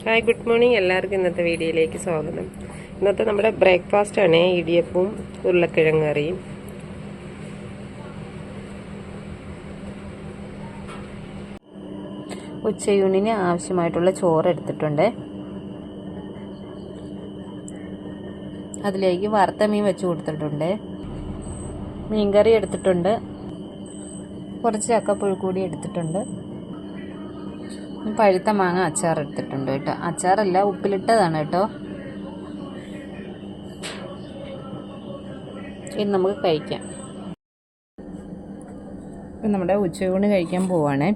Hi, good morning. എല്ലാവർക്കും ഇന്നത്തെ വീഡിയോയിലേക്ക് സ്വാഗതം. ഇന്നത്തെ നമ്മുടെ ബ്രേക്ക്ഫാസ്റ്റ് ആണ് ഇടിയപ്പവും ഉരുളക്കിഴങ്ങ് കറിയും. ഉച്ചയൂണിന് ആവശ്യമായിട്ടുള്ള ചോറ് എടുത്തിട്ടുണ്ട്. അതിലേക്ക് വറുത്ത മീൻ വെച്ച് കൊടുത്തിട്ടുണ്ട്. മീൻകറി എടുത്തിട്ടുണ്ട്. കുറച്ച് ചക്കപ്പുഴുക്കൂടി എടുത്തിട്ടുണ്ട്. പഴുത്ത മാങ്ങ അച്ചാർ എടുത്തിട്ടുണ്ട് കേട്ടോ. അച്ചാറല്ല, ഉപ്പിലിട്ടതാണ് കേട്ടോ. ഇത് നമുക്ക് കഴിക്കാം. ഇപ്പം നമ്മുടെ ഉച്ചയൂണ് കഴിക്കാൻ പോവാണേ.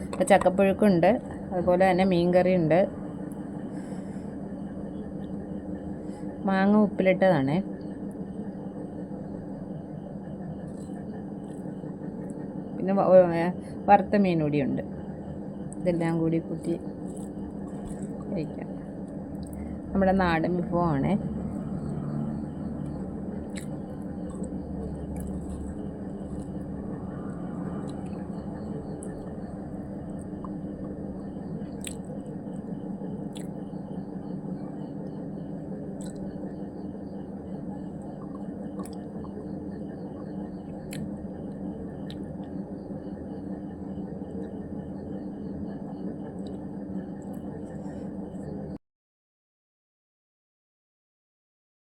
ഇപ്പം ചക്കപ്പുഴുക്കുണ്ട്, അതുപോലെ തന്നെ മീൻകറി ഉണ്ട്, മാങ്ങ ഉപ്പിലിട്ടതാണ്, പിന്നെ വറുത്ത മീൻ കൂടിയുണ്ട്. ഇതെല്ലാം കൂടി കൂട്ടി കഴിക്കാം. നമ്മുടെ നാടൻ വിഭവമാണ്.